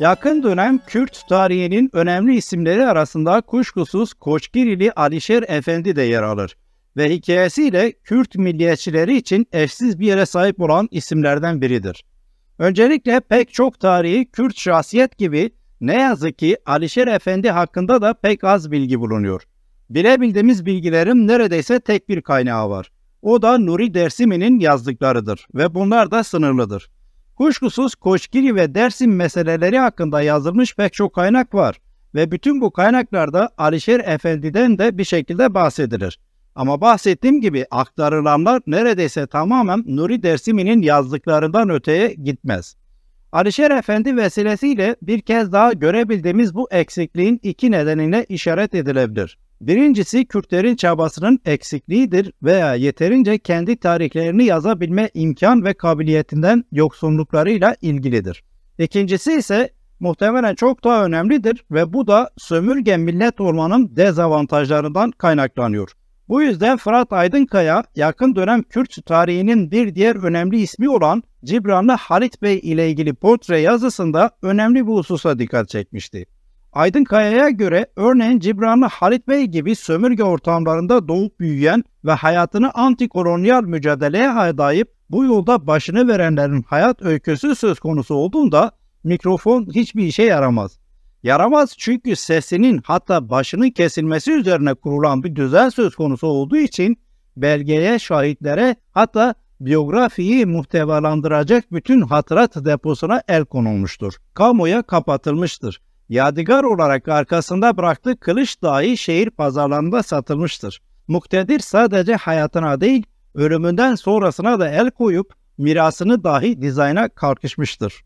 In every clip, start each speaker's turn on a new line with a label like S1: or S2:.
S1: Yakın dönem Kürt tarihinin önemli isimleri arasında kuşkusuz Koçgirili Alişer Efendi de yer alır ve hikayesiyle Kürt milliyetçileri için eşsiz bir yere sahip olan isimlerden biridir. Öncelikle pek çok tarihi Kürt şahsiyet gibi ne yazık ki Alişer Efendi hakkında da pek az bilgi bulunuyor. Bilebildiğimiz bilgilerin neredeyse tek bir kaynağı var. O da Nuri Dersimi'nin yazdıklarıdır ve bunlar da sınırlıdır. Kuşkusuz Koçgiri ve Dersim meseleleri hakkında yazılmış pek çok kaynak var ve bütün bu kaynaklarda Alişer Efendi'den de bir şekilde bahsedilir. Ama bahsettiğim gibi aktarılanlar neredeyse tamamen Nuri Dersimi'nin yazdıklarından öteye gitmez. Alişer Efendi vesilesiyle bir kez daha görebildiğimiz bu eksikliğin iki nedenine işaret edilebilir. Birincisi Kürtlerin çabasının eksikliğidir veya yeterince kendi tarihlerini yazabilme imkan ve kabiliyetinden yoksunluklarıyla ilgilidir. İkincisi ise muhtemelen çok daha önemlidir ve bu da sömürge millet olmanın dezavantajlarından kaynaklanıyor. Bu yüzden Fırat Aydınkaya yakın dönem Kürt tarihinin bir diğer önemli ismi olan Cibranlı Halit Bey ile ilgili portre yazısında önemli bir hususa dikkat çekmişti. Aydınkaya'ya göre örneğin Cibranlı Halit Bey gibi sömürge ortamlarında doğup büyüyen ve hayatını antikolonyal mücadeleye adayıp bu yolda başını verenlerin hayat öyküsü söz konusu olduğunda mikrofon hiçbir işe yaramaz. Yaramaz çünkü sesinin hatta başının kesilmesi üzerine kurulan bir düzen söz konusu olduğu için belgeye, şahitlere hatta biyografiyi muhtevalandıracak bütün hatırat deposuna el konulmuştur. Kamuya kapatılmıştır. Yadigar olarak arkasında bıraktığı kılıç dahi şehir pazarlarında satılmıştır. Muktedir sadece hayatına değil, ölümünden sonrasına da el koyup mirasını dahi dizayna kalkışmıştır.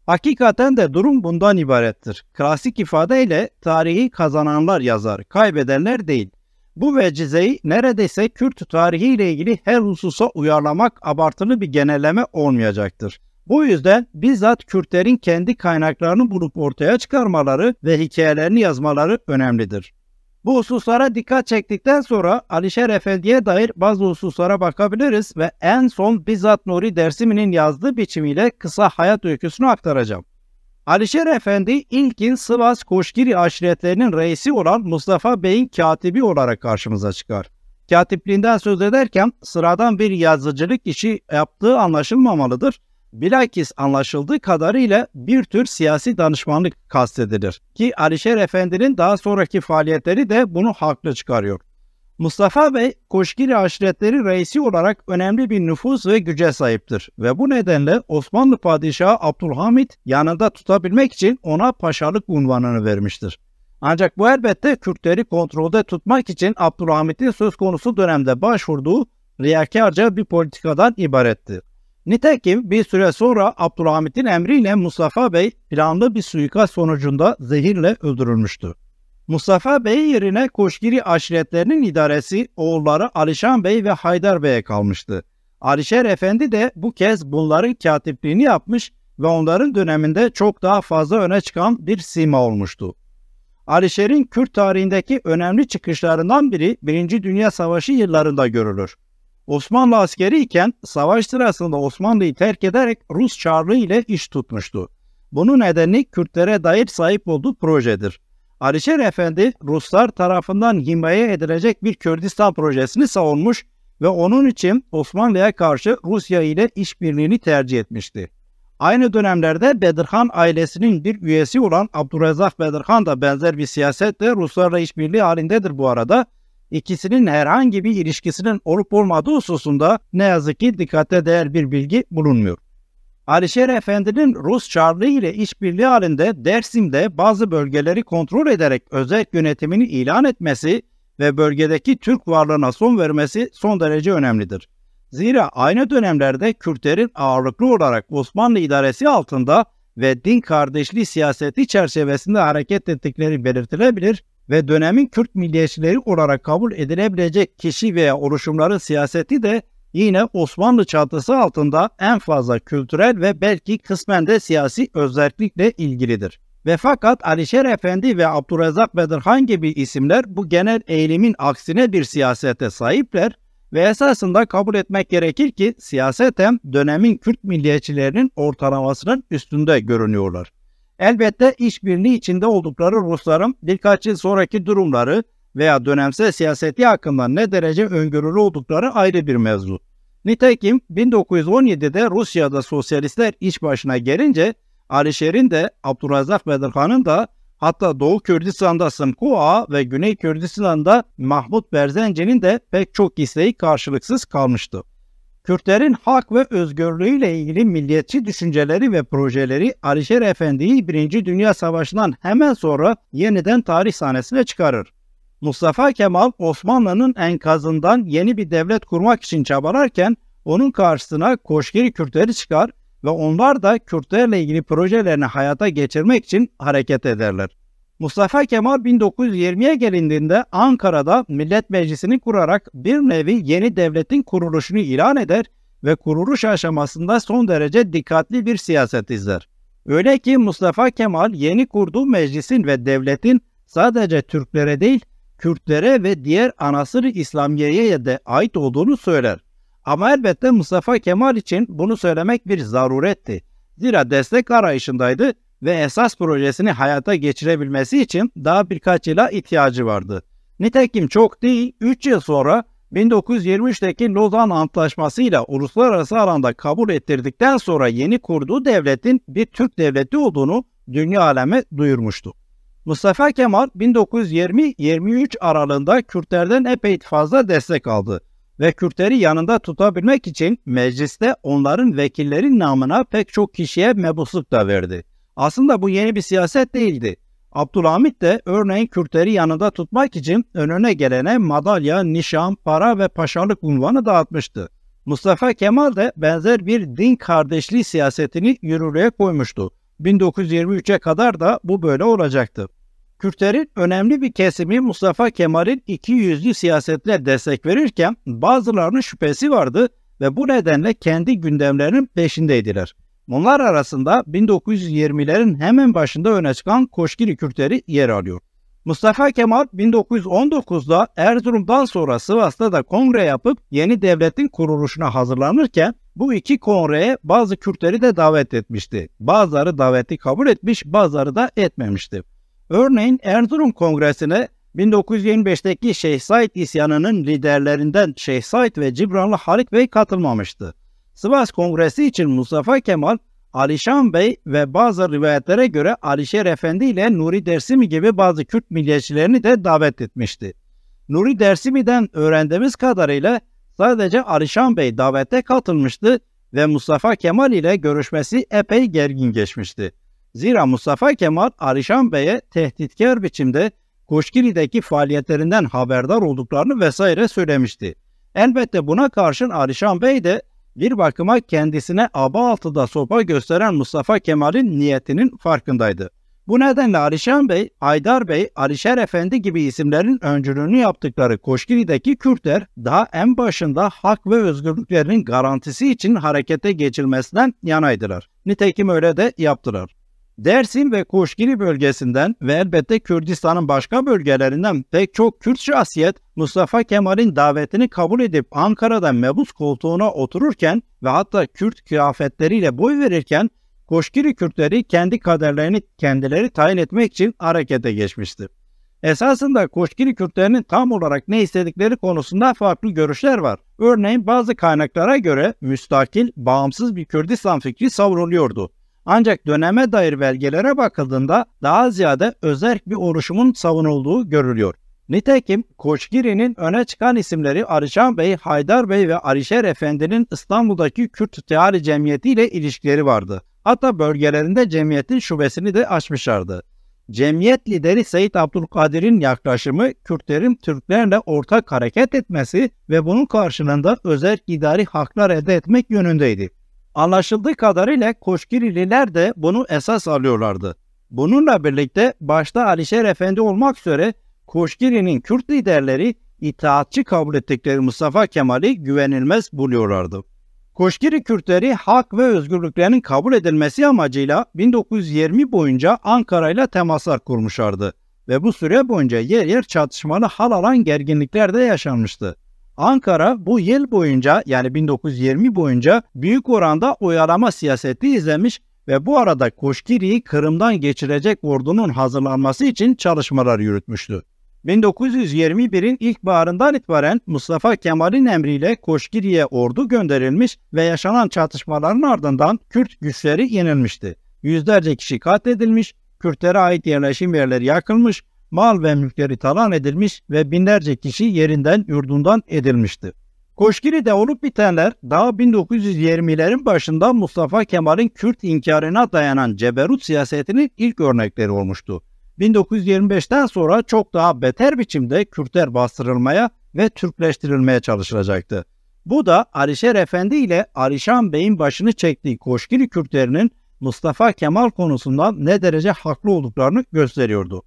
S1: Hakikaten de durum bundan ibarettir. Klasik ifadeyle tarihi kazananlar yazar, kaybedenler değil. Bu vecizeyi neredeyse Kürt tarihiyle ilgili her hususa uyarlamak abartılı bir genelleme olmayacaktır. Bu yüzden bizzat Kürtlerin kendi kaynaklarını bulup ortaya çıkarmaları ve hikayelerini yazmaları önemlidir. Bu hususlara dikkat çektikten sonra Alişer Efendi'ye dair bazı hususlara bakabiliriz ve en son bizzat Nuri Dersimi'nin yazdığı biçimiyle kısa hayat öyküsünü aktaracağım. Alişer Efendi ilkin Sivas Koçgiri aşiretlerinin reisi olan Mustafa Bey'in katibi olarak karşımıza çıkar. Katipliğinden söz ederken sıradan bir yazıcılık işi yaptığı anlaşılmamalıdır. Bilakis anlaşıldığı kadarıyla bir tür siyasi danışmanlık kastedilir ki Alişer Efendi'nin daha sonraki faaliyetleri de bunu haklı çıkarıyor. Mustafa Bey, Koçgiri aşiretleri reisi olarak önemli bir nüfuz ve güce sahiptir ve bu nedenle Osmanlı Padişahı Abdülhamit yanında tutabilmek için ona paşalık unvanını vermiştir. Ancak bu elbette Kürtleri kontrolde tutmak için Abdülhamit'in söz konusu dönemde başvurduğu riyakarca bir politikadan ibaretti. Nitekim bir süre sonra Abdülhamit'in emriyle Mustafa Bey planlı bir suikast sonucunda zehirle öldürülmüştü. Mustafa Bey yerine Koçgiri aşiretlerinin idaresi oğulları Alişan Bey ve Haydar Bey'e kalmıştı. Alişer Efendi de bu kez bunların katipliğini yapmış ve onların döneminde çok daha fazla öne çıkan bir sima olmuştu. Alişer'in Kürt tarihindeki önemli çıkışlarından biri 1. Dünya Savaşı yıllarında görülür. Osmanlı askeri iken savaş sırasında Osmanlı'yı terk ederek Rus Çarlığı ile iş tutmuştu. Bunun nedeni Kürtlere dair sahip olduğu projedir. Alişer Efendi Ruslar tarafından himaye edilecek bir Kürdistan projesini savunmuş ve onun için Osmanlı'ya karşı Rusya ile işbirliğini tercih etmişti. Aynı dönemlerde Bedirhan ailesinin bir üyesi olan Abdurrezzak Bedirhan da benzer bir siyasetle Ruslarla işbirliği halindedir bu arada. İkisinin herhangi bir ilişkisinin olup olmadığı hususunda ne yazık ki dikkate değer bir bilgi bulunmuyor. Alişer Efendi'nin Rus Çarlığı ile işbirliği halinde Dersim'de bazı bölgeleri kontrol ederek özel yönetimini ilan etmesi ve bölgedeki Türk varlığına son vermesi son derece önemlidir. Zira aynı dönemlerde Kürtlerin ağırlıklı olarak Osmanlı idaresi altında ve din kardeşliği siyaseti çerçevesinde hareket ettikleri belirtilebilir ve dönemin Kürt milliyetçileri olarak kabul edilebilecek kişi veya oluşumların siyaseti de yine Osmanlı çatısı altında en fazla kültürel ve belki kısmen de siyasi özellikle ilgilidir. Ve fakat Alişer Efendi ve Abdurrezzak Bedirhan gibi isimler bu genel eğilimin aksine bir siyasete sahipler ve esasında kabul etmek gerekir ki siyaseten dönemin Kürt milliyetçilerinin ortalamasının üstünde görünüyorlar. Elbette işbirliği içinde oldukları Rusların birkaç yıl sonraki durumları veya dönemsel siyaseti hakkında ne derece öngörülü oldukları ayrı bir mevzu. Nitekim 1917'de Rusya'da sosyalistler iş başına gelince Alişer'in de Abdurrazak Bedirhan'ın da hatta Doğu Kürdistan'da Sımku Ağa ve Güney Kürdistan'da Mahmut Berzenci'nin de pek çok isteği karşılıksız kalmıştı. Kürtlerin hak ve özgürlüğüyle ilgili milliyetçi düşünceleri ve projeleri Alişer Efendi'yi 1. Dünya Savaşı'ndan hemen sonra yeniden tarih sahnesine çıkarır. Mustafa Kemal Osmanlı'nın enkazından yeni bir devlet kurmak için çabalarken onun karşısına Koşgiri Kürtleri çıkar ve onlar da Kürtlerle ilgili projelerini hayata geçirmek için hareket ederler. Mustafa Kemal 1920'ye gelindiğinde Ankara'da Millet Meclisi'ni kurarak bir nevi yeni devletin kuruluşunu ilan eder ve kuruluş aşamasında son derece dikkatli bir siyaset izler. Öyle ki Mustafa Kemal yeni kurduğu meclisin ve devletin sadece Türklere değil, Kürtlere ve diğer anasır-ı İslamiye'ye de ait olduğunu söyler. Ama elbette Mustafa Kemal için bunu söylemek bir zaruretti. Zira destek arayışındaydı ve esas projesini hayata geçirebilmesi için daha birkaç yıla ihtiyacı vardı. Nitekim çok değil, 3 yıl sonra 1923'teki Lozan Antlaşması ile uluslararası alanda kabul ettirdikten sonra yeni kurduğu devletin bir Türk devleti olduğunu dünya aleme duyurmuştu. Mustafa Kemal 1920-23 aralığında Kürtlerden epey fazla destek aldı ve Kürtleri yanında tutabilmek için mecliste onların vekillerin namına pek çok kişiye mebusluk da verdi. Aslında bu yeni bir siyaset değildi. Abdülhamit de örneğin Kürtleri yanında tutmak için önüne gelene madalya, nişan, para ve paşalık unvanı dağıtmıştı. Mustafa Kemal de benzer bir din kardeşliği siyasetini yürürlüğe koymuştu. 1923'e kadar da bu böyle olacaktı. Kürtlerin önemli bir kesimi Mustafa Kemal'in ikiyüzlü siyasetle destek verirken bazılarının şüphesi vardı ve bu nedenle kendi gündemlerinin peşindeydiler. Bunlar arasında 1920'lerin hemen başında öne çıkan Koşgiri Kürtleri yer alıyor. Mustafa Kemal 1919'da Erzurum'dan sonra Sivas'ta da kongre yapıp yeni devletin kuruluşuna hazırlanırken bu iki kongreye bazı Kürtleri de davet etmişti. Bazıları daveti kabul etmiş, bazıları da etmemişti. Örneğin Erzurum Kongresi'ne 1925'teki Şeyh Said isyanının liderlerinden Şeyh Said ve Cibranlı Halit Bey katılmamıştı. Sivas Kongresi için Mustafa Kemal, Alişan Bey ve bazı rivayetlere göre Alişer Efendi ile Nuri Dersimi gibi bazı Kürt milliyetçilerini de davet etmişti. Nuri Dersimi'den öğrendiğimiz kadarıyla sadece Alişan Bey davete katılmıştı ve Mustafa Kemal ile görüşmesi epey gergin geçmişti. Zira Mustafa Kemal, Alişan Bey'e tehditkar biçimde Koşgiri'deki faaliyetlerinden haberdar olduklarını vesaire söylemişti. Elbette buna karşın Alişan Bey de bir bakıma kendisine aba altıda sopa gösteren Mustafa Kemal'in niyetinin farkındaydı. Bu nedenle Alişan Bey, Haydar Bey, Alişer Efendi gibi isimlerin öncülüğünü yaptıkları Koşgiri'deki Kürtler daha en başında hak ve özgürlüklerinin garantisi için harekete geçilmesinden yanaydılar. Nitekim öyle de yaptılar. Dersim ve Koşgiri bölgesinden ve elbette Kürdistan'ın başka bölgelerinden pek çok Kürt şahsiyet Mustafa Kemal'in davetini kabul edip Ankara'da mebus koltuğuna otururken ve hatta Kürt kıyafetleriyle boy verirken Koşgiri Kürtleri kendi kaderlerini kendileri tayin etmek için harekete geçmişti. Esasında Koşgiri Kürtlerinin tam olarak ne istedikleri konusunda farklı görüşler var. Örneğin bazı kaynaklara göre müstakil, bağımsız bir Kürdistan fikri savruluyordu. Ancak döneme dair belgelere bakıldığında daha ziyade özerk bir oluşumun savunulduğu görülüyor. Nitekim Koşgiri'nin öne çıkan isimleri Alişan Bey, Haydar Bey ve Alişer Efendi'nin İstanbul'daki Kürt Teali Cemiyeti ile ilişkileri vardı. Hatta bölgelerinde cemiyetin şubesini de açmışlardı. Cemiyet lideri Seyyid Abdülkadir'in yaklaşımı Kürtlerin Türklerle ortak hareket etmesi ve bunun karşılığında özerk idari haklar elde etmek yönündeydi. Anlaşıldığı kadarıyla Koşgirililer de bunu esas alıyorlardı. Bununla birlikte başta Alişer Efendi olmak üzere Koşgiri'nin Kürt liderleri itaatçı kabul ettikleri Mustafa Kemal'i güvenilmez buluyorlardı. Koşgiri Kürtleri hak ve özgürlüklerinin kabul edilmesi amacıyla 1920 boyunca Ankara ile temaslar kurmuşlardı ve bu süre boyunca yer yer çatışmalı hal alan gerginlikler de yaşanmıştı. Ankara bu yıl boyunca yani 1920 boyunca büyük oranda oyalama siyaseti izlemiş ve bu arada Koşkiri'yi Kırım'dan geçirecek ordunun hazırlanması için çalışmalar yürütmüştü. 1921'in ilkbaharından itibaren Mustafa Kemal'in emriyle Koşkiri'ye ordu gönderilmiş ve yaşanan çatışmaların ardından Kürt güçleri yenilmişti. Yüzlerce kişi katledilmiş, Kürtlere ait yerleşim yerleri yakılmış, mal ve mülkleri talan edilmiş ve binlerce kişi yerinden yurdundan edilmişti. Koşkiri'de olup bitenler daha 1920'lerin başında Mustafa Kemal'in Kürt inkarına dayanan ceberut siyasetinin ilk örnekleri olmuştu. 1925'ten sonra çok daha beter biçimde Kürtler bastırılmaya ve Türkleştirilmeye çalışılacaktı. Bu da Alişer Efendi ile Alişan Bey'in başını çektiği Koşkiri Kürtlerinin Mustafa Kemal konusunda ne derece haklı olduklarını gösteriyordu.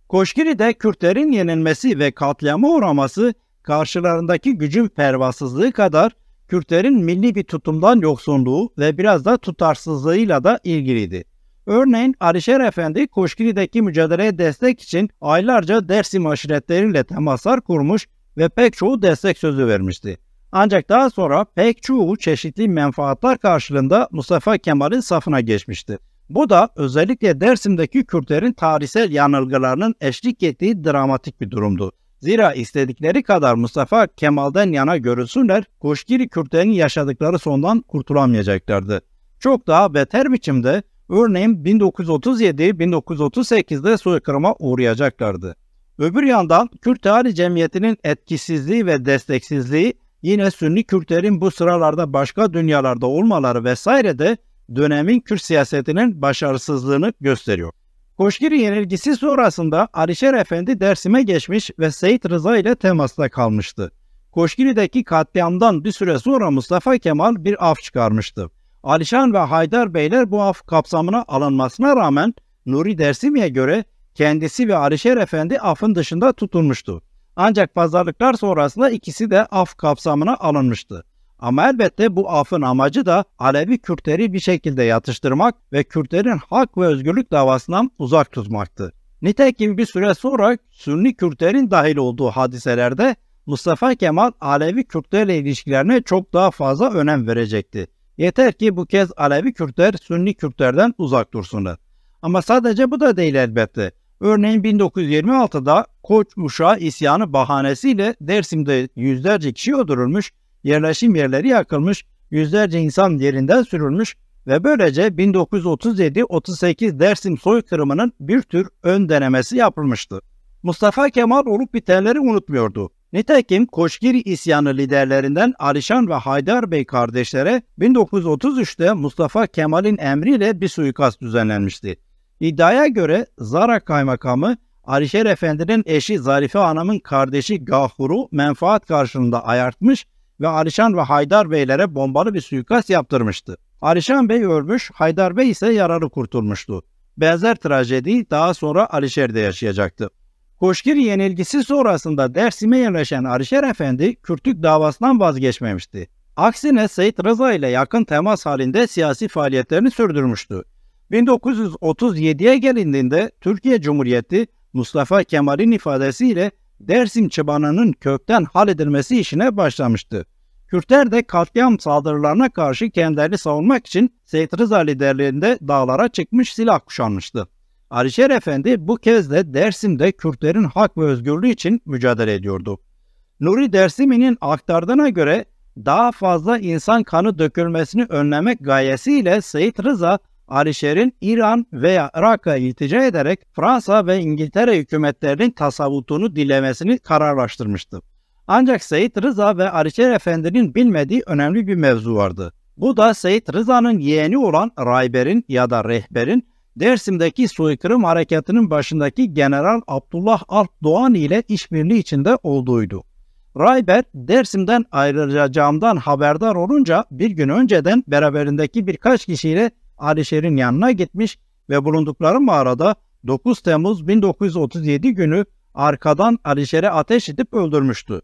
S1: Koşkiri'de Kürtlerin yenilmesi ve katliama uğraması karşılarındaki gücün pervasızlığı kadar Kürtlerin milli bir tutumdan yoksunluğu ve biraz da tutarsızlığıyla da ilgiliydi. Örneğin Alişer Efendi Koşkiri'deki mücadeleye destek için aylarca Dersim aşiretleriyle temaslar kurmuş ve pek çoğu destek sözü vermişti. Ancak daha sonra pek çoğu çeşitli menfaatler karşılığında Mustafa Kemal'in safına geçmişti. Bu da özellikle Dersim'deki Kürtlerin tarihsel yanılgılarının eşlik ettiği dramatik bir durumdu. Zira istedikleri kadar Mustafa Kemal'den yana görülsünler, Koşkiri Kürtlerin yaşadıkları sondan kurtulamayacaklardı. Çok daha beter biçimde örneğin 1937-1938'de soykırıma uğrayacaklardı. Öbür yandan Kürt Tarih Cemiyeti'nin etkisizliği ve desteksizliği yine Sünni Kürtlerin bu sıralarda başka dünyalarda olmaları vesaire de dönemin Kürt siyasetinin başarısızlığını gösteriyor. Koşkiri yenilgisi sonrasında Alişer Efendi Dersim'e geçmiş ve Seyit Rıza ile temasta kalmıştı. Koşkiri'deki katliamdan bir süre sonra Mustafa Kemal bir af çıkarmıştı. Alişan ve Haydar Beyler bu af kapsamına alınmasına rağmen Nuri Dersimi'ye göre kendisi ve Alişer Efendi afın dışında tutulmuştu. Ancak pazarlıklar sonrasında ikisi de af kapsamına alınmıştı. Ama elbette bu afın amacı da Alevi Kürtleri bir şekilde yatıştırmak ve Kürtlerin hak ve özgürlük davasından uzak tutmaktı. Nitekim bir süre sonra Sünni Kürtlerin dahil olduğu hadiselerde Mustafa Kemal Alevi Kürtlerle ilişkilerine çok daha fazla önem verecekti. Yeter ki bu kez Alevi Kürtler Sünni Kürtlerden uzak dursunlar. Ama sadece bu da değil elbette. Örneğin 1926'da Koç Uşağı isyanı bahanesiyle Dersim'de yüzlerce kişi öldürülmüş, yerleşim yerleri yakılmış, yüzlerce insan yerinden sürülmüş ve böylece 1937-38 Dersim soykırımının bir tür ön denemesi yapılmıştı. Mustafa Kemal olup bitenleri unutmuyordu. Nitekim Koşkiri isyanı liderlerinden Alişan ve Haydar Bey kardeşlere 1933'te Mustafa Kemal'in emriyle bir suikast düzenlenmişti. İddiaya göre Zara Kaymakamı Alişer Efendi'nin eşi Zarife Hanım'ın kardeşi Gahur'u menfaat karşılığında ayartmış ve Alişan ve Haydar Beylere bombalı bir suikast yaptırmıştı. Alişan Bey ölmüş, Haydar Bey ise yaralı kurtulmuştu. Benzer trajedi daha sonra Alişer'de yaşayacaktı. Koşkiri yenilgisi sonrasında Dersim'e yerleşen Alişer Efendi Kürtlük davasından vazgeçmemişti. Aksine Seyit Rıza ile yakın temas halinde siyasi faaliyetlerini sürdürmüştü. 1937'ye gelindiğinde Türkiye Cumhuriyeti Mustafa Kemal'in ifadesiyle Dersim çıbanının kökten halledilmesi işine başlamıştı. Kürtler de katliam saldırılarına karşı kendilerini savunmak için Seyit Rıza liderliğinde dağlara çıkmış, silah kuşanmıştı. Alişer Efendi bu kez de Dersim'de Kürtlerin hak ve özgürlüğü için mücadele ediyordu. Nuri Dersimi'nin aktardığına göre daha fazla insan kanı dökülmesini önlemek gayesiyle Seyit Rıza, Alişer'in İran veya Irak'a iltica ederek Fransa ve İngiltere hükümetlerinin tasavvutunu dilemesini kararlaştırmıştı. Ancak Seyit Rıza ve Alişer Efendi'nin bilmediği önemli bir mevzu vardı. Bu da Seyit Rıza'nın yeğeni olan Rayber'in ya da rehberin Dersim'deki soykırım harekatının başındaki General Abdullah Alp Doğan ile işbirliği içinde olduğuydu. Rayber, Dersim'den ayrılacağımdan haberdar olunca bir gün önceden beraberindeki birkaç kişiyle Alişer'in yanına gitmiş ve bulundukları mağarada 9 Temmuz 1937 günü arkadan Alişer'e ateş edip öldürmüştü.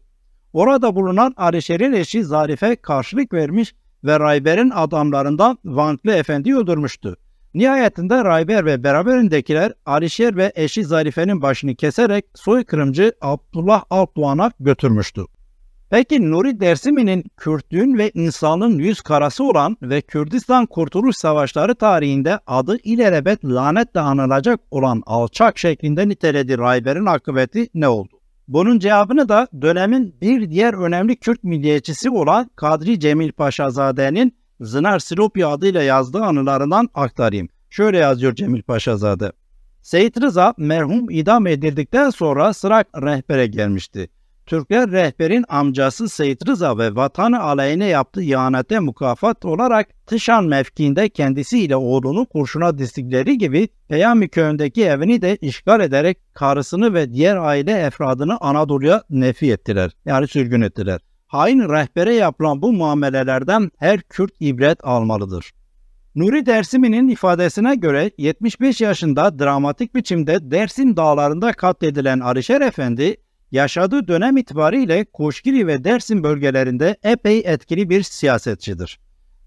S1: Orada bulunan Alişer'in eşi Zarife karşılık vermiş ve Rayber'in adamlarından Vanklı Efendi'yi öldürmüştü. Nihayetinde Rayber ve beraberindekiler Alişer ve eşi Zarife'nin başını keserek soykırımcı Abdullah Alpdoğan'a götürmüştü. Peki Nuri Dersimi'nin Kürtlüğün ve insanlığın yüz karası olan ve Kürdistan Kurtuluş Savaşları tarihinde adı ilelebet lanetle anılacak olan alçak şeklinde nitelediği rahberin akıbeti ne oldu? Bunun cevabını da dönemin bir diğer önemli Kürt milliyetçisi olan Kadri Cemil Paşazade'nin Zınar Silopi adıyla yazdığı anılarından aktarayım. Şöyle yazıyor Cemil Paşazade. Seyit Rıza merhum idam edildikten sonra sıra rehbere gelmişti. Türkler rehberin amcası Seyit Rıza ve vatanı aleyhine yaptığı ihanete mukafat olarak Tışan mevkiinde kendisiyle oğlunu kurşuna diztikleri gibi Peyami köyündeki evini de işgal ederek karısını ve diğer aile efradını Anadolu'ya nefi ettiler. Yani sürgün ettiler. Hain rehbere yapılan bu muamelelerden her Kürt ibret almalıdır. Nuri Dersimi'nin ifadesine göre 75 yaşında dramatik biçimde Dersim dağlarında katledilen Alişer Efendi, yaşadığı dönem itibariyle Koşgiri ve Dersim bölgelerinde epey etkili bir siyasetçidir.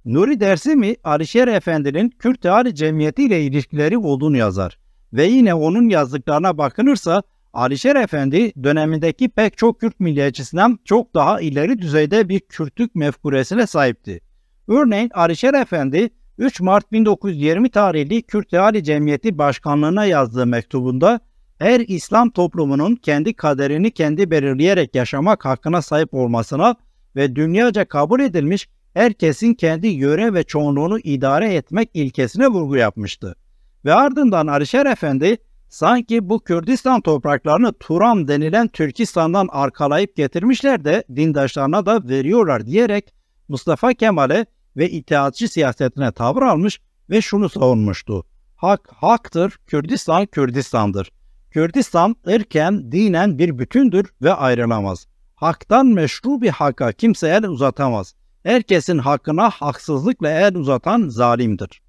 S1: Nuri Dersimi, Alişer Efendi'nin Kürt hali cemiyeti ile ilişkileri olduğunu yazar. Ve yine onun yazdıklarına bakılırsa, Alişer Efendi dönemindeki pek çok Kürt milliyetçisinden çok daha ileri düzeyde bir Kürtlük mefkuresine sahipti. Örneğin Alişer Efendi, 3 Mart 1920 tarihli Kürt Hali Cemiyeti Başkanlığı'na yazdığı mektubunda, her İslam toplumunun kendi kaderini kendi belirleyerek yaşamak hakkına sahip olmasına ve dünyaca kabul edilmiş herkesin kendi yöre ve çoğunluğunu idare etmek ilkesine vurgu yapmıştı. Ve ardından Alişer Efendi, sanki bu Kürdistan topraklarını Turan denilen Türkistan'dan arkalayıp getirmişler de dindaşlarına da veriyorlar diyerek Mustafa Kemal'e ve itaatçı siyasetine tavır almış ve şunu savunmuştu. Hak haktır, Kürdistan Kürdistan'dır. Kürdistan ırken, dinen bir bütündür ve ayrılamaz. Haktan meşru bir hakka kimse el uzatamaz. Herkesin hakkına haksızlıkla el uzatan zalimdir.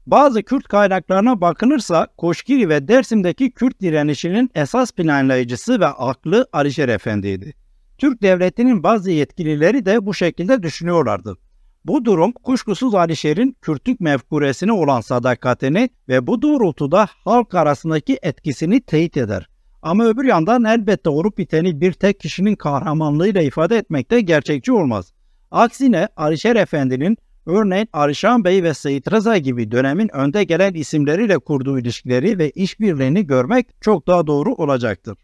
S1: Bazı Kürt kaynaklarına bakılırsa Koşgiri ve Dersim'deki Kürt direnişinin esas planlayıcısı ve aklı Alişer Efendi'ydi. Türk devletinin bazı yetkilileri de bu şekilde düşünüyorlardı. Bu durum kuşkusuz Alişer'in Kürtlük mefkuresine olan sadakatini ve bu doğrultuda halk arasındaki etkisini teyit eder. Ama öbür yandan elbette olup biteni bir tek kişinin kahramanlığıyla ifade etmek de gerçekçi olmaz. Aksine Alişer Efendi'nin örneğin Alişan Bey ve Seyit Rıza gibi dönemin önde gelen isimleriyle kurduğu ilişkileri ve işbirliğini görmek çok daha doğru olacaktır.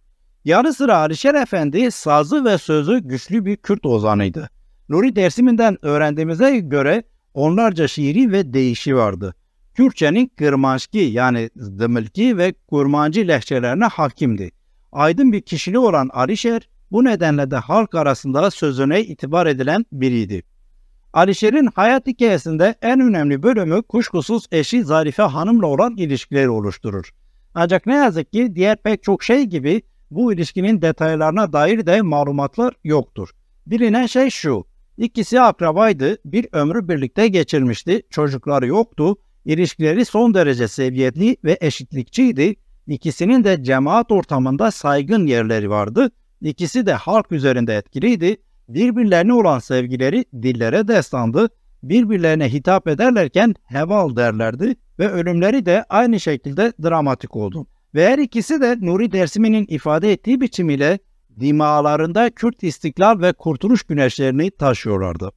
S1: Yanı sıra Alişer Efendi sazı ve sözü güçlü bir Kürt ozanıydı. Nuri Dersimi'nden öğrendiğimize göre onlarca şiiri ve deyişi vardı. Kürtçenin Kırmanşki yani Dımılki ve Kurmancı lehçelerine hakimdi. Aydın bir kişiliği olan Alişer bu nedenle de halk arasında sözüne itibar edilen biriydi. Alişer'in hayat hikayesinde en önemli bölümü kuşkusuz eşi Zarife Hanım'la olan ilişkileri oluşturur. Ancak ne yazık ki diğer pek çok şey gibi bu ilişkinin detaylarına dair de malumatlar yoktur. Bilinen şey şu, ikisi akrabaydı, bir ömrü birlikte geçirmişti, çocukları yoktu, ilişkileri son derece seviyetli ve eşitlikçiydi, ikisinin de cemaat ortamında saygın yerleri vardı, ikisi de halk üzerinde etkiliydi, birbirlerine olan sevgileri dillere destandı, birbirlerine hitap ederlerken heval derlerdi ve ölümleri de aynı şekilde dramatik oldu. Ve her ikisi de Nuri Dersimi'nin ifade ettiği biçimiyle dimağlarında Kürt istiklal ve kurtuluş güneşlerini taşıyorlardı.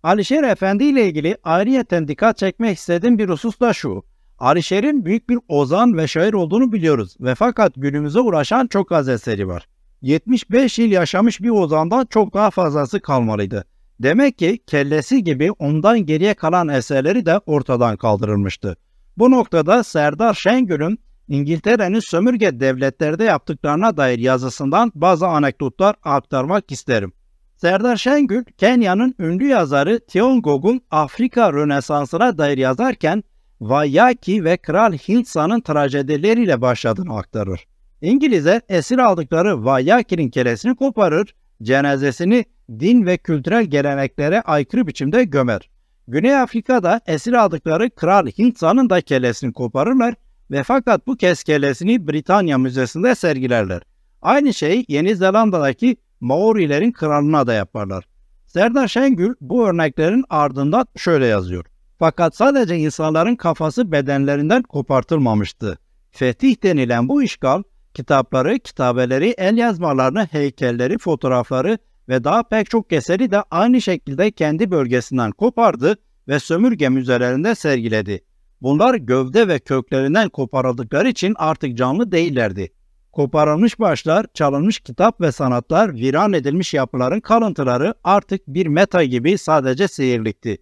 S1: Alişer Efendi ile ilgili ayrıyeten dikkat çekmek istediğim bir husus da şu. Alişer'in büyük bir ozan ve şair olduğunu biliyoruz ve fakat günümüze ulaşan çok az eseri var. 75 yıl yaşamış bir ozandan çok daha fazlası kalmalıydı. Demek ki kellesi gibi ondan geriye kalan eserleri de ortadan kaldırılmıştı. Bu noktada Serdar Şengül'ün İngiltere'nin sömürge devletlerde yaptıklarına dair yazısından bazı anekdotlar aktarmak isterim. Serdar Şengül, Kenya'nın ünlü yazarı Thiong'un Afrika Rönesansı'na dair yazarken Waiyaki ve Kral Hintsan'ın trajedileriyle başladığını aktarır. İngilizler esir aldıkları Waiyaki'nin kellesini koparır, cenazesini din ve kültürel geleneklere aykırı biçimde gömer. Güney Afrika'da esir aldıkları Kral Hintsan'ın da kellesini koparırlar ve fakat bu kez kellesini Britanya Müzesi'nde sergilerler. Aynı şeyi Yeni Zelanda'daki Maorilerin kralına da yaparlar. Serdar Şengül bu örneklerin ardından şöyle yazıyor. Fakat sadece insanların kafası bedenlerinden kopartılmamıştı. Fetih denilen bu işgal, kitapları, kitabeleri, el yazmalarını, heykelleri, fotoğrafları ve daha pek çok eseri de aynı şekilde kendi bölgesinden kopardı ve sömürge müzelerinde sergiledi. Bunlar gövde ve köklerinden koparıldıkları için artık canlı değillerdi. Koparılmış başlar, çalınmış kitap ve sanatlar, viran edilmiş yapıların kalıntıları artık bir meta gibi sadece seyirlikti.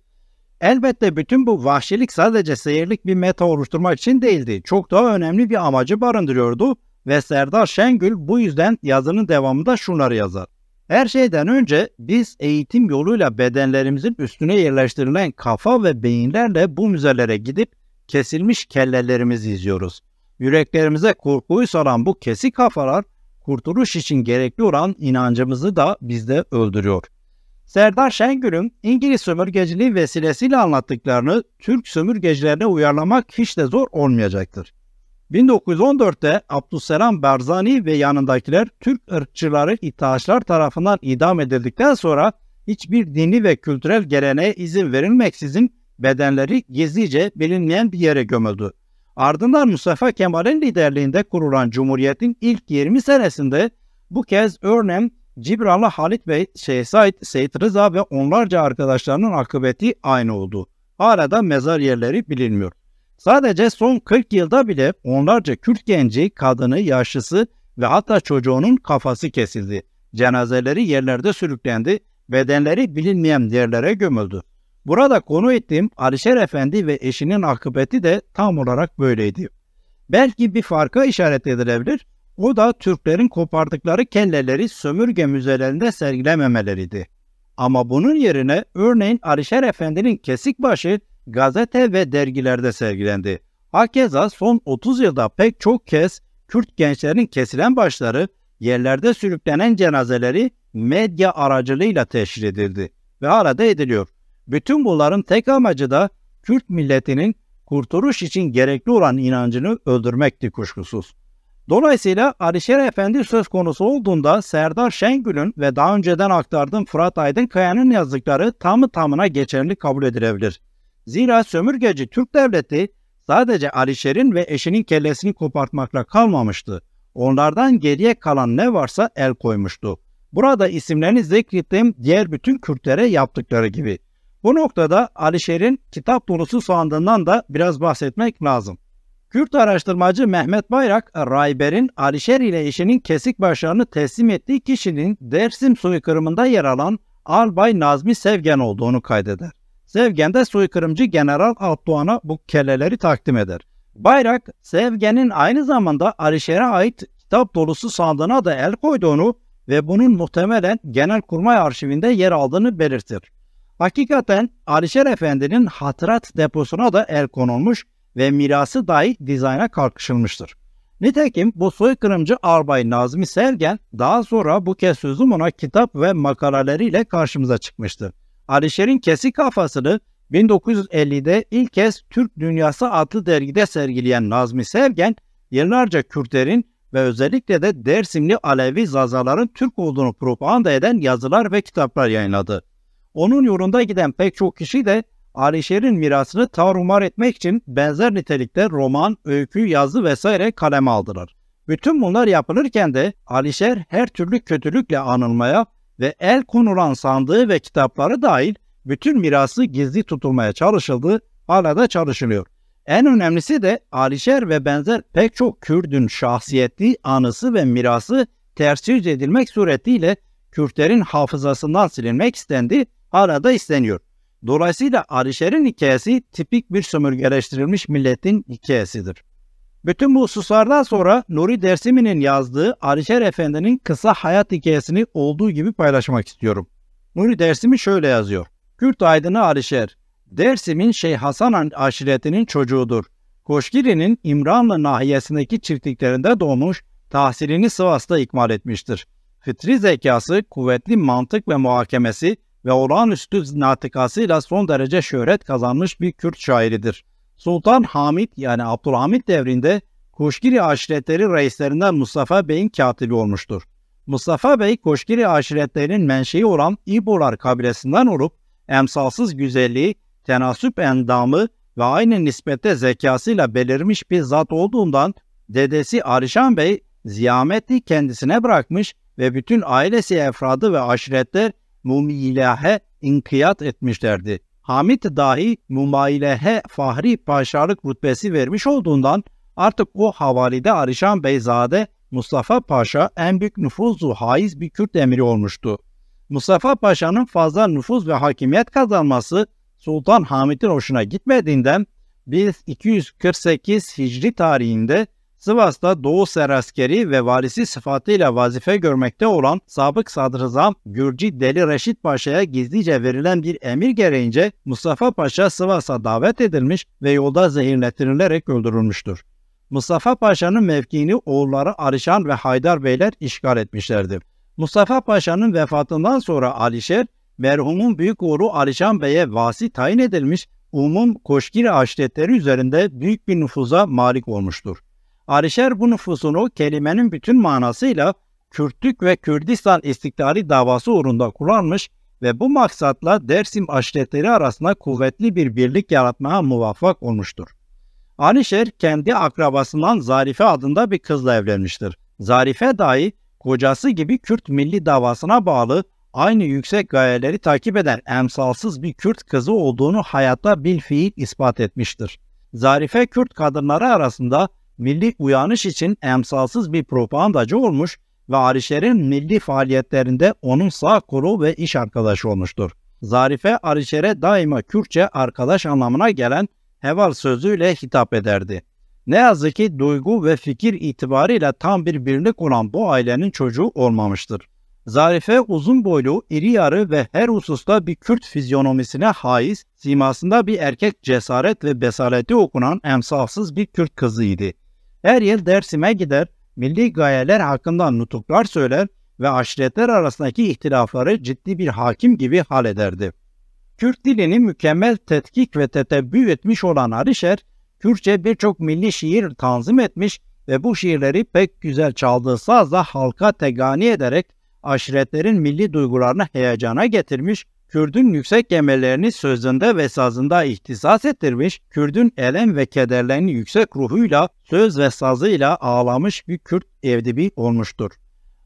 S1: Elbette bütün bu vahşilik sadece seyirlik bir meta oluşturmak için değildi. Çok daha önemli bir amacı barındırıyordu ve Serdar Şengül bu yüzden yazının devamında şunları yazar. Her şeyden önce biz eğitim yoluyla bedenlerimizin üstüne yerleştirilen kafa ve beyinlerle bu müzelere gidip kesilmiş kellelerimizi izliyoruz. Yüreklerimize korkuyu saran bu kesik kafalar kurtuluş için gerekli olan inancımızı da bizde öldürüyor. Serdar Şengül'ün İngiliz sömürgeciliği vesilesiyle anlattıklarını Türk sömürgecilerine uyarlamak hiç de zor olmayacaktır. 1914'te Abdüsselam Barzani ve yanındakiler Türk ırkçıları İttihatçılar tarafından idam edildikten sonra hiçbir dini ve kültürel geleneğe izin verilmeksizin bedenleri gizlice bilinmeyen bir yere gömüldü. Ardından Mustafa Kemal'in liderliğinde kurulan Cumhuriyet'in ilk 20 senesinde bu kez örneğin Cibranlı Halit Bey, Şeyh Said, Seyit Rıza ve onlarca arkadaşlarının akıbeti aynı oldu. Hala da mezar yerleri bilinmiyor. Sadece son 40 yılda bile onlarca Kürt genci, kadını, yaşlısı ve hatta çocuğunun kafası kesildi. Cenazeleri yerlerde sürüklendi, bedenleri bilinmeyen yerlere gömüldü. Burada konu ettiğim Alişer Efendi ve eşinin akıbeti de tam olarak böyleydi. Belki bir farka işaret edilebilir, o da Türklerin kopardıkları kelleleri sömürge müzelerinde sergilememeleriydi. Ama bunun yerine örneğin Alişer Efendi'nin kesik başı gazete ve dergilerde sergilendi. Hakeza son 30 yılda pek çok kez Kürt gençlerin kesilen başları, yerlerde sürüklenen cenazeleri medya aracılığıyla teşhir edildi ve hala da ediliyor. Bütün bunların tek amacı da Kürt milletinin kurtuluş için gerekli olan inancını öldürmekti kuşkusuz. Dolayısıyla Alişer Efendi söz konusu olduğunda Serdar Şengül'ün ve daha önceden aktardığım Fırat Aydınkaya'nın yazdıkları tamı tamına geçerli kabul edilebilir. Zira sömürgeci Türk devleti sadece Alişer'in ve eşinin kellesini kopartmakla kalmamıştı. Onlardan geriye kalan ne varsa el koymuştu. Burada isimlerini zikrettiğim diğer bütün Kürtlere yaptıkları gibi. Bu noktada Alişer'in kitap dolusu sandığından da biraz bahsetmek lazım. Kürt araştırmacı Mehmet Bayrak, Rayber'in Alişer ile eşinin kesik başlarını teslim ettiği kişinin Dersim soykırımında yer alan Albay Nazmi Sevgen olduğunu kaydeder. Sevgen de soykırımcı General Alpdoğan'a bu kelleleri takdim eder. Bayrak, Sevgen'in aynı zamanda Alişer'e ait kitap dolusu sandığına da el koyduğunu ve bunun muhtemelen Genelkurmay arşivinde yer aldığını belirtir. Hakikaten Alişer Efendi'nin hatırat deposuna da el konulmuş ve mirası dahi dizayna kalkışılmıştır. Nitekim bu soykırımcı Albay Nazmi Sevgen daha sonra bu kez sözüm ona kitap ve makaleleriyle karşımıza çıkmıştır. Alişer'in kesik kafasını 1950'de ilk kez Türk Dünyası adlı dergide sergileyen Nazmi Sevgen, yıllarca Kürtlerin ve özellikle de Dersimli Alevi Zazaların Türk olduğunu propaganda eden yazılar ve kitaplar yayınladı. Onun yolunda giden pek çok kişi de Alişer'in mirasını tarumar etmek için benzer nitelikte roman, öykü, yazı vesaire kaleme aldılar. Bütün bunlar yapılırken de Alişer her türlü kötülükle anılmaya ve el konulan sandığı ve kitapları dahil bütün mirası gizli tutulmaya çalışıldı, hala da çalışılıyor. En önemlisi de Alişer ve benzer pek çok Kürt'ün şahsiyetli anısı ve mirası ters yüz edilmek suretiyle Kürtlerin hafızasından silinmek istendi, hala da isteniyor. Dolayısıyla Alişer'in hikayesi tipik bir sömürgeleştirilmiş milletin hikayesidir. Bütün bu hususlardan sonra Nuri Dersimi'nin yazdığı Alişer Efendi'nin kısa hayat hikayesini olduğu gibi paylaşmak istiyorum. Nuri Dersimi şöyle yazıyor. Kürt aydını Alişer, Dersim'in Şeyh Hasan aşiretinin çocuğudur. Koşgiri'nin İmranlı nahiyesindeki çiftliklerinde doğmuş, tahsilini Sivas'ta ikmal etmiştir. Fıtri zekası, kuvvetli mantık ve muhakemesi ve olağanüstü natıkasıyla son derece şöhret kazanmış bir Kürt şairidir. Sultan Hamid yani Abdülhamid devrinde Koşgiri aşiretleri reislerinden Mustafa Bey'in katibi olmuştur. Mustafa Bey, Koşgiri aşiretlerinin menşei olan İbolar kabilesinden olup emsalsız güzelliği, tenasüp endamı ve aynı nispette zekasıyla belirmiş bir zat olduğundan dedesi Alişan Bey ziyameti kendisine bırakmış ve bütün ailesi efradı ve aşiretler Mumailehe inkiyat etmişlerdi. Hamit dahi Mumailehe fahri paşalık rütbesi vermiş olduğundan artık o havalide Alişan Beyzade Mustafa Paşa en büyük nüfuzlu haiz bir Kürt emiri olmuştu. Mustafa Paşa'nın fazla nüfuz ve hakimiyet kazanması Sultan Hamid'in hoşuna gitmediğinden 1248 Hicri tarihinde Sivas'ta Doğu Seraskeri ve valisi sıfatıyla vazife görmekte olan Sabık Sadrızam Gürcü Deli Reşit Paşa'ya gizlice verilen bir emir gereğince Mustafa Paşa Sivas'a davet edilmiş ve yolda zehirletilerek öldürülmüştür. Mustafa Paşa'nın mevkiini oğulları Alişan ve Haydar Beyler işgal etmişlerdi. Mustafa Paşa'nın vefatından sonra Alişer, merhumun büyük oğlu Alişan Bey'e vasi tayin edilmiş, Koşgiri aşiretleri üzerinde büyük bir nüfuza malik olmuştur. Alişer bu nüfusunu kelimenin bütün manasıyla Kürtlük ve Kürdistan istiklali davası uğrunda kullanmış ve bu maksatla Dersim aşiretleri arasında kuvvetli bir birlik yaratmaya muvaffak olmuştur. Alişer kendi akrabasından Zarife adında bir kızla evlenmiştir. Zarife dahi kocası gibi Kürt milli davasına bağlı aynı yüksek gayeleri takip eden emsalsız bir Kürt kızı olduğunu hayatta bilfiil ispat etmiştir. Zarife Kürt kadınları arasında milli uyanış için emsalsız bir propagandacı olmuş ve Alişer'in milli faaliyetlerinde onun sağ kolu ve iş arkadaşı olmuştur. Zarife Alişer'e daima Kürtçe arkadaş anlamına gelen heval sözüyle hitap ederdi. Ne yazık ki duygu ve fikir itibarıyla tam bir birlik olan bu ailenin çocuğu olmamıştır. Zarife uzun boylu, iri yarı ve her hususta bir Kürt fizyonomisine haiz, simasında bir erkek cesaret ve besareti okunan emsalsız bir Kürt kızıydı. Her yıl Dersim'e gider, milli gayeler hakkında nutuklar söyler ve aşiretler arasındaki ihtilafları ciddi bir hakim gibi hallederdi. Kürt dilini mükemmel tetkik ve tetebbü etmiş olan Alişer, Kürtçe birçok milli şiir tanzim etmiş ve bu şiirleri pek güzel çaldığı sazla halka tegani ederek aşiretlerin milli duygularını heyecana getirmiş, Kürdün yüksek emellerini sözünde ve sazında ihtisas ettirmiş, Kürdün elem ve kederlerini yüksek ruhuyla, söz ve sazıyla ağlamış bir Kürt evdibi olmuştur.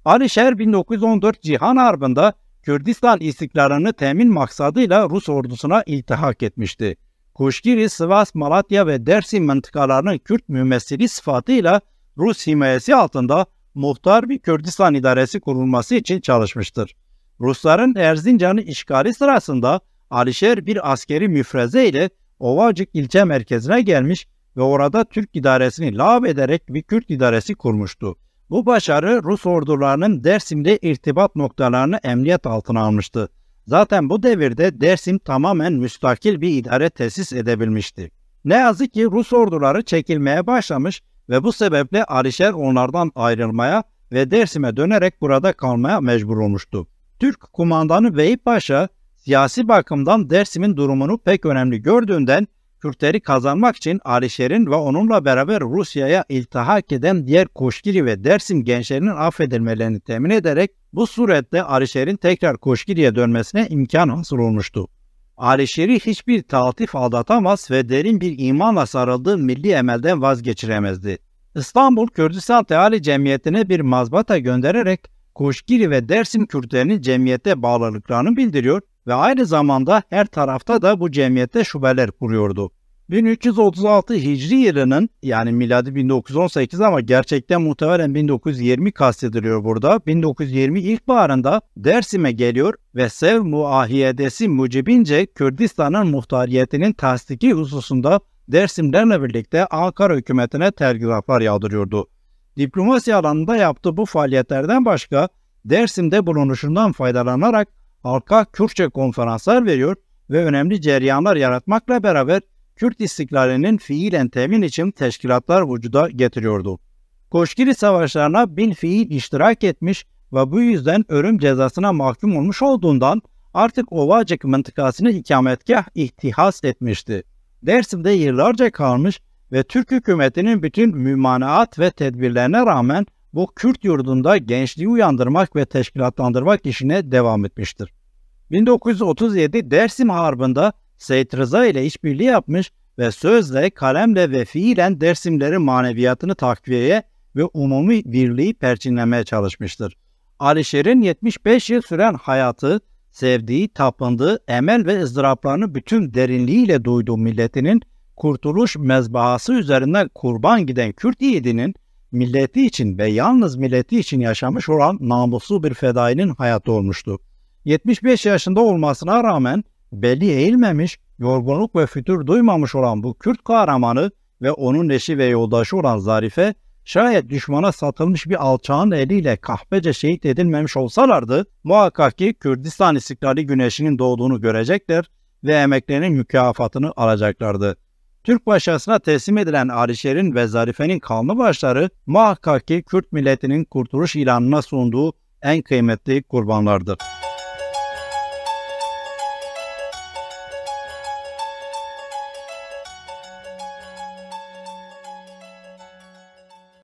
S1: Alişer 1914 Cihan Harbi'nde Kürdistan istiklalını temin maksadıyla Rus ordusuna iltihak etmişti. Koşgiri, Sivas, Malatya ve Dersim mıntıkalarının Kürt mümessili sıfatıyla Rus himayesi altında muhtar bir Kürdistan idaresi kurulması için çalışmıştır. Rusların Erzincan'ı işgali sırasında Alişer bir askeri müfreze ile Ovacık ilçe merkezine gelmiş ve orada Türk idaresini lağvederek bir Kürt idaresi kurmuştu. Bu başarı Rus ordularının Dersim'de irtibat noktalarını emniyet altına almıştı. Zaten bu devirde Dersim tamamen müstakil bir idare tesis edebilmişti. Ne yazık ki Rus orduları çekilmeye başlamış ve bu sebeple Alişer onlardan ayrılmaya ve Dersim'e dönerek burada kalmaya mecbur olmuştu. Türk kumandanı Vehip Paşa, siyasi bakımdan Dersim'in durumunu pek önemli gördüğünden Kürtleri kazanmak için Alişer'in ve onunla beraber Rusya'ya iltihak eden diğer Koşgiri ve Dersim gençlerinin affedilmelerini temin ederek bu surette Alişer'in tekrar Koşgiri'ye dönmesine imkan hasıl olmuştu. Alişer'i hiçbir taltif aldatamaz ve derin bir imanla sarıldığı milli emelden vazgeçiremezdi. İstanbul Kürdistan Teali Cemiyeti'ne bir mazbata göndererek Koşgiri ve Dersim Kürtlerinin cemiyete bağlılıklarını bildiriyor ve aynı zamanda her tarafta da bu cemiyette şubeler kuruyordu. 1336 Hicri yılının yani miladi 1918 ama gerçekten muhtemelen 1920 kastediliyor burada. 1920 ilkbaharında Dersim'e geliyor ve Sev Muahiyedesi mucibince Kürdistan'ın muhtariyetinin tasdiki hususunda Dersimlerle birlikte Ankara hükümetine telgraflar yağdırıyordu. Diplomasi alanında yaptığı bu faaliyetlerden başka Dersim'de bulunuşundan faydalanarak halka Kürtçe konferanslar veriyor ve önemli cereyanlar yaratmakla beraber Kürt istiklalinin fiilen temin için teşkilatlar vücuda getiriyordu. Koşgiri savaşlarına bilfiil iştirak etmiş ve bu yüzden ölüm cezasına mahkum olmuş olduğundan artık Ovacık mıntıkasını ikametgah ihtihas etmişti. Dersim'de yıllarca kalmış ve Türk hükümetinin bütün mümanaat ve tedbirlerine rağmen bu Kürt yurdunda gençliği uyandırmak ve teşkilatlandırmak işine devam etmiştir. 1937 Dersim Harbi'nde Seyit Rıza ile işbirliği yapmış ve sözle, kalemle ve fiilen Dersimlerin maneviyatını takviyeye ve umumi birliği perçinlemeye çalışmıştır. Alişer'in 75 yıl süren hayatı, sevdiği, tapındığı, emel ve ızdıraplarını bütün derinliğiyle duyduğu milletinin kurtuluş mezbahası üzerinden kurban giden Kürt yiğidinin milleti için ve yalnız milleti için yaşamış olan namuslu bir fedainin hayatı olmuştu. 75 yaşında olmasına rağmen belli eğilmemiş, yorgunluk ve fütür duymamış olan bu Kürt kahramanı ve onun eşi ve yoldaşı olan Zarife, şayet düşmana satılmış bir alçağın eliyle kahpece şehit edilmemiş olsalardı, muhakkak ki Kürdistan istiklali güneşinin doğduğunu görecekler ve emeklerinin mükafatını alacaklardı. Türk paşasına teslim edilen Alişer'in ve Zarife'nin kanlı başları muhakkak ki Kürt milletinin kurtuluş ilanına sunduğu en kıymetli kurbanlardır.